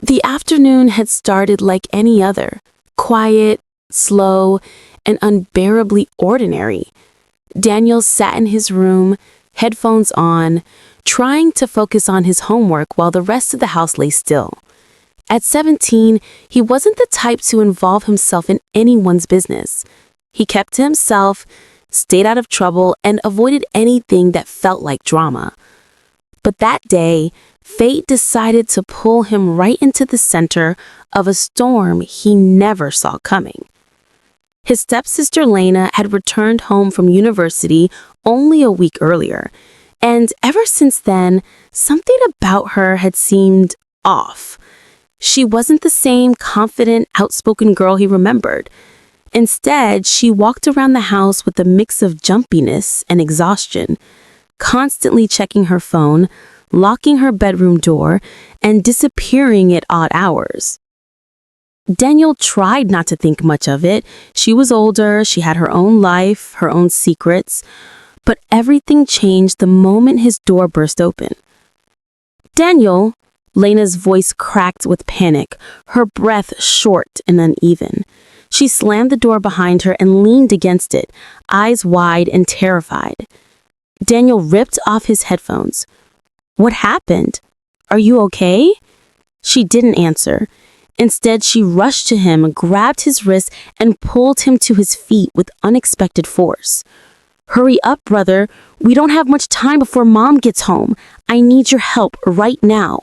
The afternoon had started like any other, quiet, slow, and unbearably ordinary. Daniel sat in his room, headphones on, trying to focus on his homework while the rest of the house lay still. At 17, he wasn't the type to involve himself in anyone's business. He kept to himself, stayed out of trouble, and avoided anything that felt like drama. But that day, fate decided to pull him right into the center of a storm he never saw coming. His stepsister Lena had returned home from university only a week earlier, and ever since then, something about her had seemed off. She wasn't the same confident, outspoken girl he remembered. Instead, she walked around the house with a mix of jumpiness and exhaustion, constantly checking her phone, locking her bedroom door, and disappearing at odd hours. Daniel tried not to think much of it. She was older, she had her own life, her own secrets, but everything changed the moment his door burst open. "Daniel," Lena's voice cracked with panic, her breath short and uneven. She slammed the door behind her and leaned against it, eyes wide and terrified. Daniel ripped off his headphones. "What happened? Are you okay?" She didn't answer. Instead, she rushed to him, grabbed his wrist, and pulled him to his feet with unexpected force. "Hurry up, brother. We don't have much time before Mom gets home. I need your help right now."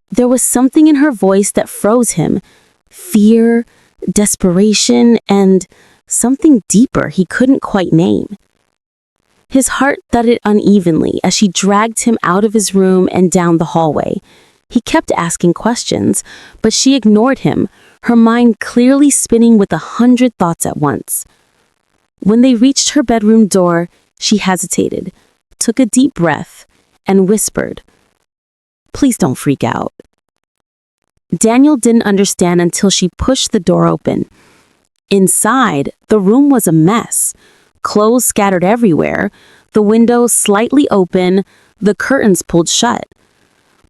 There was something in her voice that froze him. Fear, desperation, and something deeper he couldn't quite name. His heart thudded unevenly as she dragged him out of his room and down the hallway. He kept asking questions, but she ignored him, her mind clearly spinning with 100 thoughts at once. When they reached her bedroom door, she hesitated, took a deep breath, and whispered, "Please don't freak out." Daniel didn't understand until she pushed the door open. Inside, the room was a mess. Clothes scattered everywhere, the windows slightly open, the curtains pulled shut.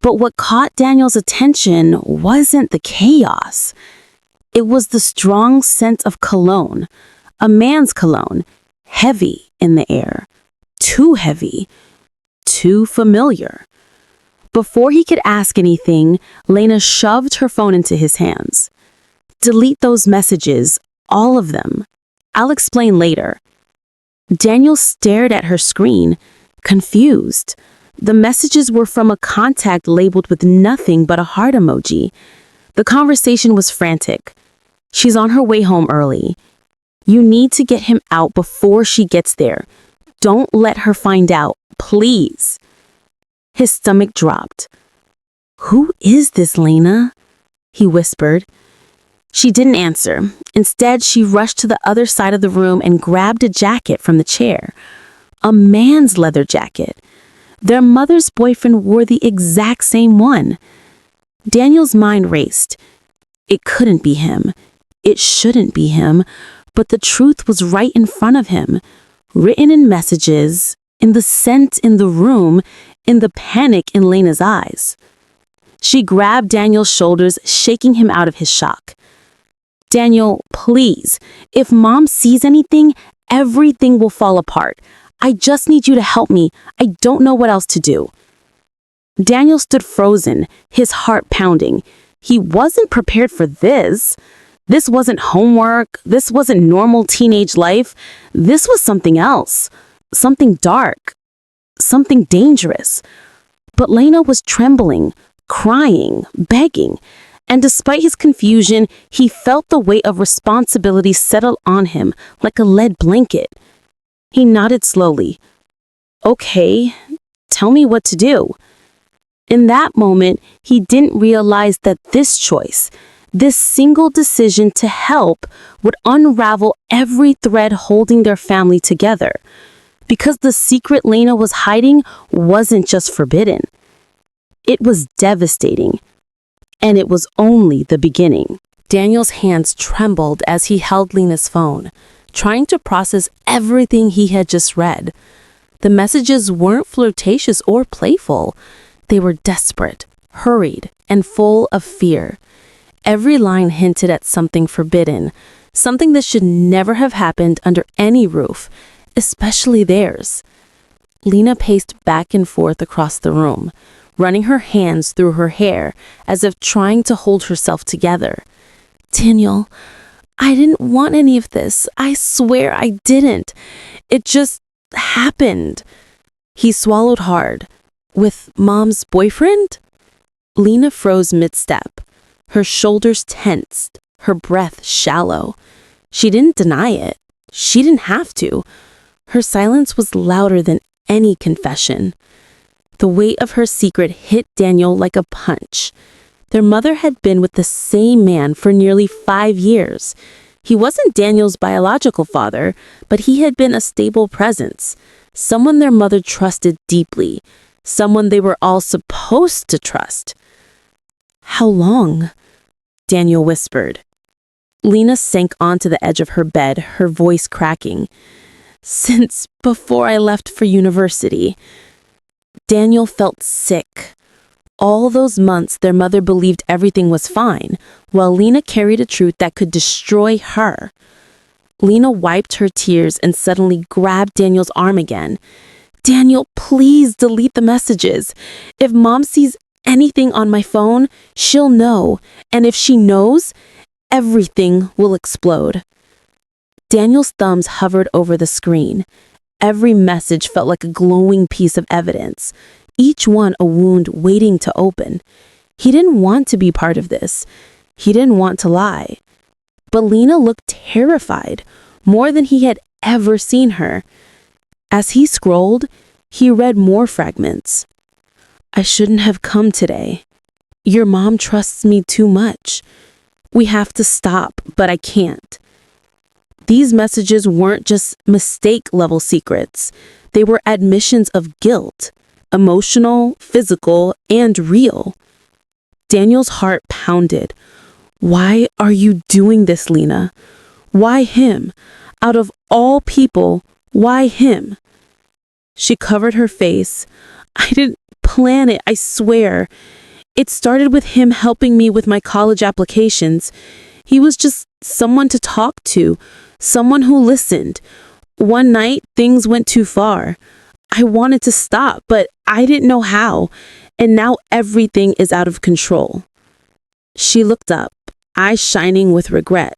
But what caught Daniel's attention wasn't the chaos. It was the strong scent of cologne, a man's cologne, heavy in the air, too heavy, too familiar. Before he could ask anything, Lena shoved her phone into his hands. "Delete those messages, all of them. I'll explain later." Daniel stared at her screen, confused. The messages were from a contact labeled with nothing but a heart emoji. The conversation was frantic. "She's on her way home early. You need to get him out before she gets there. Don't let her find out, please." His stomach dropped. "Who is this, Lena?" he whispered. She didn't answer. Instead, she rushed to the other side of the room and grabbed a jacket from the chair. A man's leather jacket. Their mother's boyfriend wore the exact same one. Daniel's mind raced. It couldn't be him. It shouldn't be him. But the truth was right in front of him, written in messages, in the scent in the room, in the panic in Lena's eyes. She grabbed Daniel's shoulders, shaking him out of his shock. "Daniel, please, if Mom sees anything, everything will fall apart. I just need you to help me. I don't know what else to do." Daniel stood frozen, his heart pounding. He wasn't prepared for this. This wasn't homework. This wasn't normal teenage life. This was something else. Something dark. Something dangerous. But Lena was trembling, crying, begging. And despite his confusion, he felt the weight of responsibility settle on him like a lead blanket. He nodded slowly. "Okay, tell me what to do." In that moment, he didn't realize that this choice, this single decision to help, would unravel every thread holding their family together. Because the secret Lena was hiding wasn't just forbidden. It was devastating. And it was only the beginning. Daniel's hands trembled as he held Lena's phone, trying to process everything he had just read. The messages weren't flirtatious or playful. They were desperate, hurried, and full of fear. Every line hinted at something forbidden, something that should never have happened under any roof, especially theirs. Lena paced back and forth across the room, running her hands through her hair as if trying to hold herself together. Daniel, I didn't want any of this. I swear I didn't. It just happened. He swallowed hard. With Mom's boyfriend? Lena froze mid-step. Her shoulders tensed, her breath shallow. She didn't deny it. She didn't have to. Her silence was louder than any confession. The weight of her secret hit Daniel like a punch. Their mother had been with the same man for nearly 5 years. He wasn't Daniel's biological father, but he had been a stable presence, someone their mother trusted deeply, someone they were all supposed to trust. "How long?" Daniel whispered. Lena sank onto the edge of her bed, her voice cracking. "Since before I left for university." Daniel felt sick. All those months, their mother believed everything was fine, while Lena carried a truth that could destroy her. Lena wiped her tears and suddenly grabbed Daniel's arm again. "Daniel, please delete the messages. If Mom sees anything on my phone, she'll know. And if she knows, everything will explode." Daniel's thumbs hovered over the screen. Every message felt like a glowing piece of evidence, each one a wound waiting to open. He didn't want to be part of this. He didn't want to lie. But Lena looked terrified, more than he had ever seen her. As he scrolled, he read more fragments. "I shouldn't have come today. Your mom trusts me too much. We have to stop, but I can't." These messages weren't just mistake-level secrets. They were admissions of guilt, emotional, physical, and real. Daniel's heart pounded. "Why are you doing this, Lena? Why him? Out of all people, why him?" She covered her face. "I didn't plan it, I swear. It started with him helping me with my college applications. He was just someone to talk to, someone who listened. One night, things went too far. I wanted to stop, but I didn't know how, and now everything is out of control." She looked up, eyes shining with regret.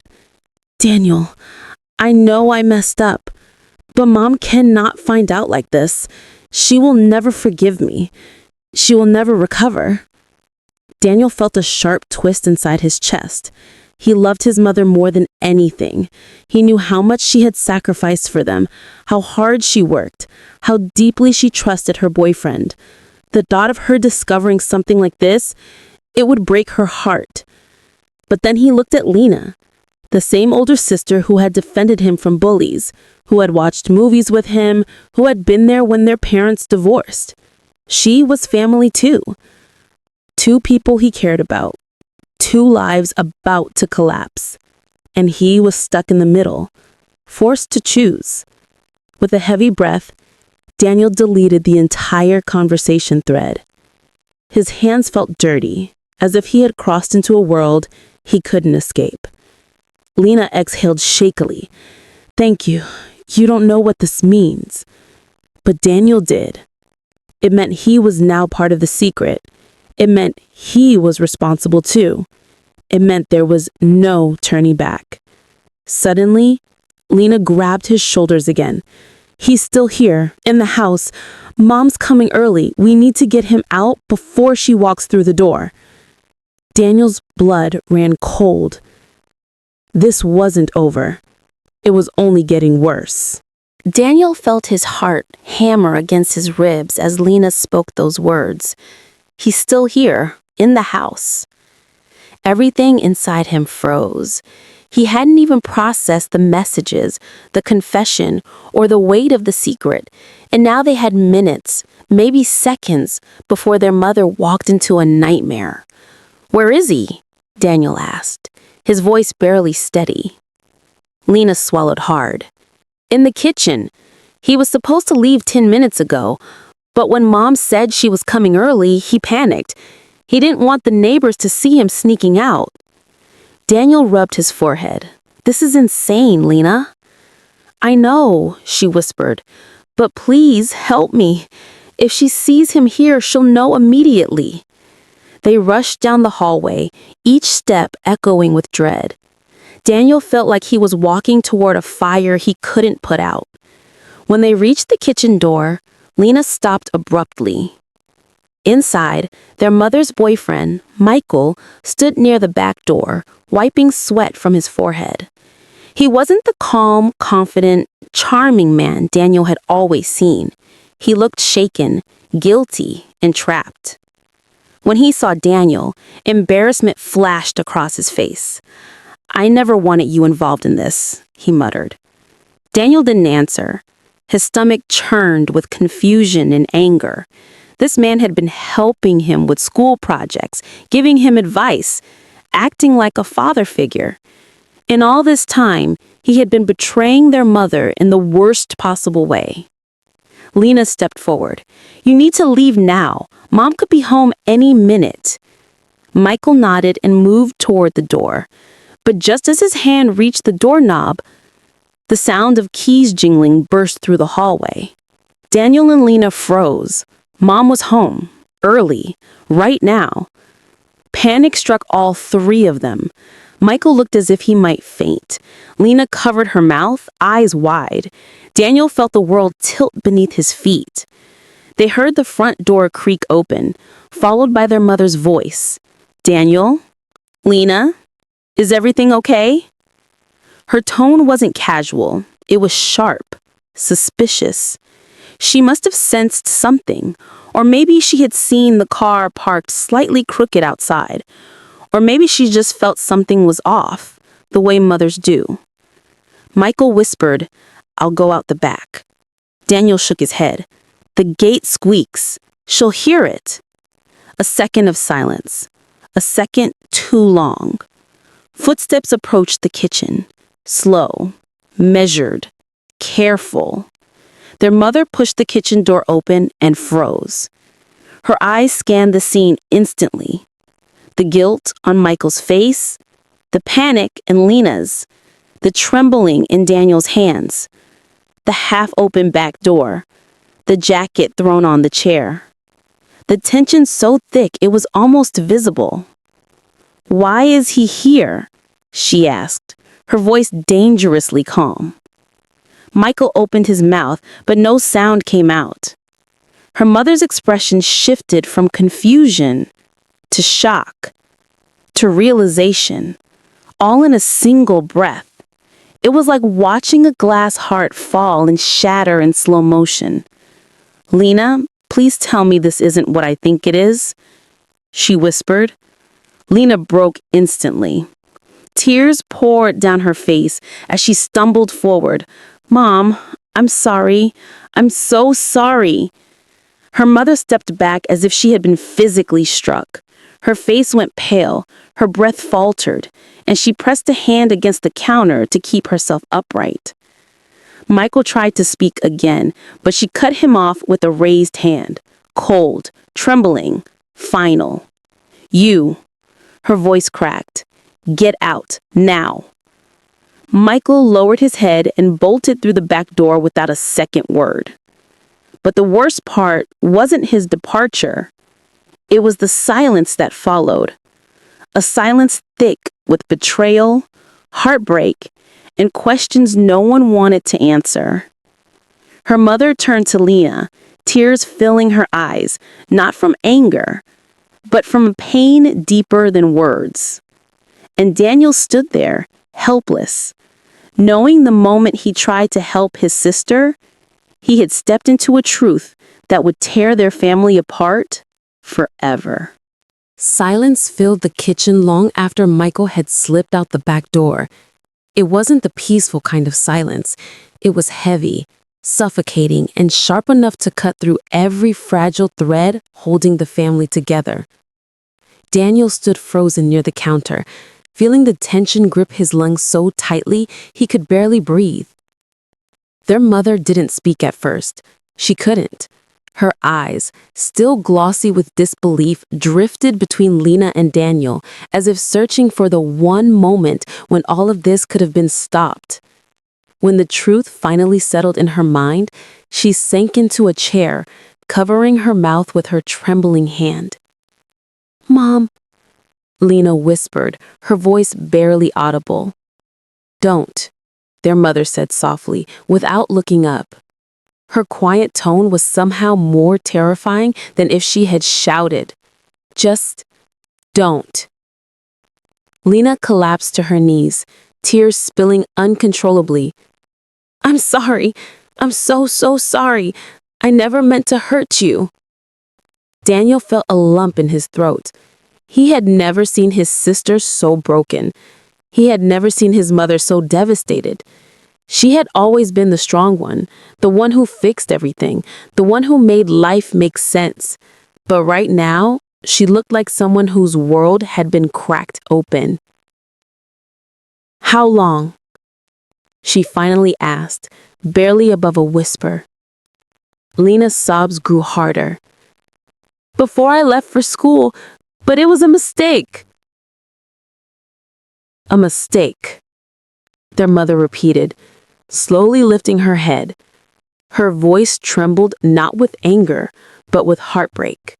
"Daniel, I know I messed up, but Mom cannot find out like this. She will never forgive me. She will never recover." Daniel felt a sharp twist inside his chest. He loved his mother more than anything. He knew how much she had sacrificed for them, how hard she worked, how deeply she trusted her boyfriend. The thought of her discovering something like this, it would break her heart. But then he looked at Lena, the same older sister who had defended him from bullies, who had watched movies with him, who had been there when their parents divorced. She was family too. 2 people he cared about. 2 lives about to collapse. And he was stuck in the middle, forced to choose. With a heavy breath, Daniel deleted the entire conversation thread. His hands felt dirty, as if he had crossed into a world he couldn't escape. Lena exhaled shakily. "Thank you. You don't know what this means." But Daniel did. It meant he was now part of the secret. It meant he was responsible too. It meant there was no turning back. Suddenly, Lena grabbed his shoulders again. "He's still here, in the house. Mom's coming early. We need to get him out before she walks through the door." Daniel's blood ran cold. This wasn't over. It was only getting worse. Daniel felt his heart hammer against his ribs as Lena spoke those words. He's still here, in the house. Everything inside him froze. He hadn't even processed the messages, the confession, or the weight of the secret, and now they had minutes, maybe seconds, before their mother walked into a nightmare. "Where is he?" Daniel asked, his voice barely steady. Lena swallowed hard. "In the kitchen. He was supposed to leave 10 minutes ago, but when Mom said she was coming early, he panicked. He didn't want the neighbors to see him sneaking out. Daniel rubbed his forehead. "This is insane, Lena." "I know," she whispered, "but please help me. If she sees him here, she'll know immediately." They rushed down the hallway, each step echoing with dread. Daniel felt like he was walking toward a fire he couldn't put out. When they reached the kitchen door, Lena stopped abruptly. Inside, their mother's boyfriend, Michael, stood near the back door, wiping sweat from his forehead. He wasn't the calm, confident, charming man Daniel had always seen. He looked shaken, guilty, and trapped. When he saw Daniel, embarrassment flashed across his face. "I never wanted you involved in this," he muttered. Daniel didn't answer. His stomach churned with confusion and anger. This man had been helping him with school projects, giving him advice, acting like a father figure. In all this time, he had been betraying their mother in the worst possible way. Lena stepped forward. "You need to leave now. Mom could be home any minute." Michael nodded and moved toward the door. But just as his hand reached the doorknob, the sound of keys jingling burst through the hallway. Daniel and Lena froze. Mom was home, early, right now. Panic struck all three of them. Michael looked as if he might faint. Lena covered her mouth, eyes wide. Daniel felt the world tilt beneath his feet. They heard the front door creak open, followed by their mother's voice. "Daniel? Lena? Is everything okay?" Her tone wasn't casual. It was sharp, suspicious. She must have sensed something, or maybe she had seen the car parked slightly crooked outside, or maybe she just felt something was off, the way mothers do. Michael whispered, "I'll go out the back." Daniel shook his head. "The gate squeaks. She'll hear it." A second of silence. A second too long. Footsteps approached the kitchen. Slow, measured, careful. Their mother pushed the kitchen door open and froze. Her eyes scanned the scene instantly. The guilt on Michael's face, the panic in Lena's, the trembling in Daniel's hands, the half-open back door, the jacket thrown on the chair. The tension so thick it was almost visible. "Why is he here?" she asked, her voice dangerously calm. Michael opened his mouth, but no sound came out. Her mother's expression shifted from confusion to shock to realization, all in a single breath. It was like watching a glass heart fall and shatter in slow motion. "Lena, please tell me this isn't what I think it is," she whispered. Lena broke instantly. Tears poured down her face as she stumbled forward. "Mom, I'm sorry. I'm so sorry." Her mother stepped back as if she had been physically struck. Her face went pale, her breath faltered, and she pressed a hand against the counter to keep herself upright. Michael tried to speak again, but she cut him off with a raised hand, cold, trembling, final. "You," her voice cracked. "Get out, now." Michael lowered his head and bolted through the back door without a second word. But the worst part wasn't his departure. It was the silence that followed. A silence thick with betrayal, heartbreak, and questions no one wanted to answer. Her mother turned to Lena, tears filling her eyes, not from anger, but from pain deeper than words. And Daniel stood there, helpless, knowing the moment he tried to help his sister, he had stepped into a truth that would tear their family apart forever. Silence filled the kitchen long after Michael had slipped out the back door. It wasn't the peaceful kind of silence. It was heavy, suffocating, and sharp enough to cut through every fragile thread holding the family together. Daniel stood frozen near the counter, feeling the tension grip his lungs so tightly he could barely breathe. Their mother didn't speak at first. She couldn't. Her eyes, still glossy with disbelief, drifted between Lena and Daniel, as if searching for the one moment when all of this could have been stopped. When the truth finally settled in her mind, she sank into a chair, covering her mouth with her trembling hand. "Mom," Lena whispered, her voice barely audible. "Don't," their mother said softly, without looking up. Her quiet tone was somehow more terrifying than if she had shouted. "Just don't." Lena collapsed to her knees, tears spilling uncontrollably. "I'm sorry. I'm so sorry. I never meant to hurt you." Daniel felt a lump in his throat. He had never seen his sister so broken. He had never seen his mother so devastated. She had always been the strong one, the one who fixed everything, the one who made life make sense. But right now, she looked like someone whose world had been cracked open. "How long?" she finally asked, barely above a whisper. Lena's sobs grew harder. "Before I left for school, but it was a mistake." "A mistake," their mother repeated, slowly lifting her head. Her voice trembled not with anger, but with heartbreak.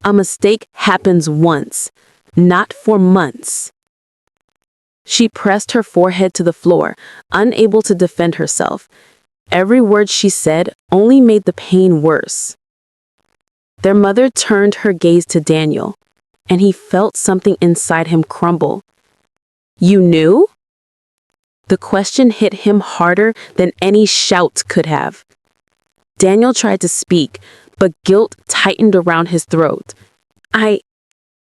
"A mistake happens once, not for months." She pressed her forehead to the floor, unable to defend herself. Every word she said only made the pain worse. Their mother turned her gaze to Daniel, and he felt something inside him crumble. "You knew?" The question hit him harder than any shout could have. Daniel tried to speak, but guilt tightened around his throat. I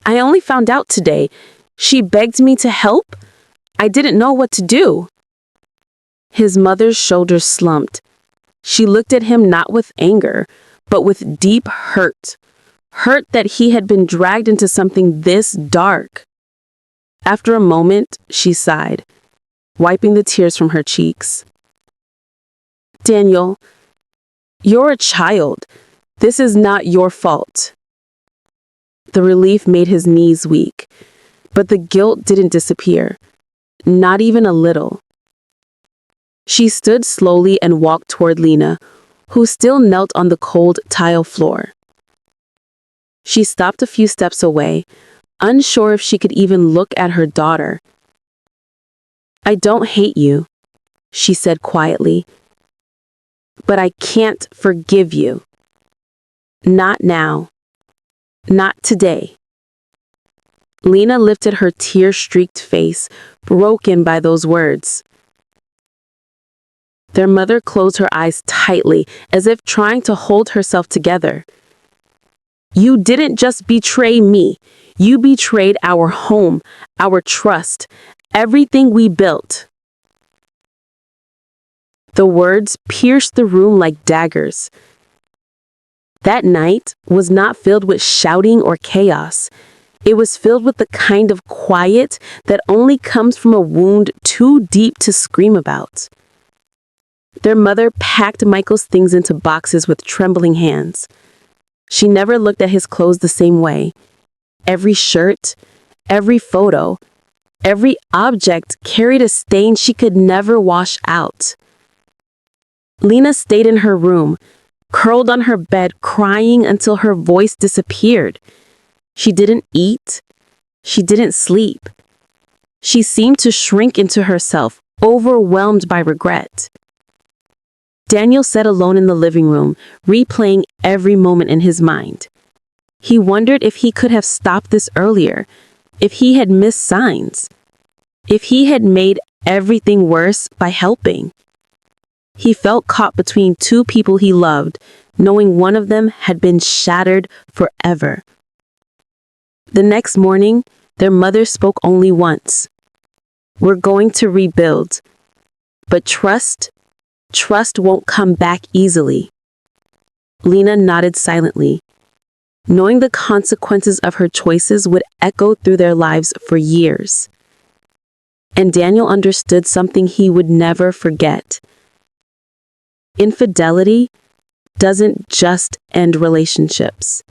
only found out today. She begged me to help. I didn't know what to do." His mother's shoulders slumped. She looked at him not with anger, but with deep hurt. Hurt that he had been dragged into something this dark. After a moment, she sighed, wiping the tears from her cheeks. "Daniel, you're a child. This is not your fault." The relief made his knees weak, but the guilt didn't disappear, not even a little. She stood slowly and walked toward Lena, who still knelt on the cold tile floor. She stopped a few steps away, unsure if she could even look at her daughter. "I don't hate you," she said quietly, "but I can't forgive you. Not now. Not today." Lena lifted her tear-streaked face, broken by those words. Their mother closed her eyes tightly, as if trying to hold herself together. "You didn't just betray me. You betrayed our home, our trust, everything we built." The words pierced the room like daggers. That night was not filled with shouting or chaos. It was filled with the kind of quiet that only comes from a wound too deep to scream about. Their mother packed Michael's things into boxes with trembling hands. She never looked at his clothes the same way. Every shirt, every photo, every object carried a stain she could never wash out. Lena stayed in her room, curled on her bed, crying until her voice disappeared. She didn't eat. She didn't sleep. She seemed to shrink into herself, overwhelmed by regret. Daniel sat alone in the living room, replaying every moment in his mind. He wondered if he could have stopped this earlier, if he had missed signs, if he had made everything worse by helping. He felt caught between two people he loved, knowing one of them had been shattered forever. The next morning, their mother spoke only once. "We're going to rebuild, but trust won't come back easily." Lena nodded silently, knowing the consequences of her choices would echo through their lives for years. And Daniel understood something he would never forget. Infidelity doesn't just end relationships.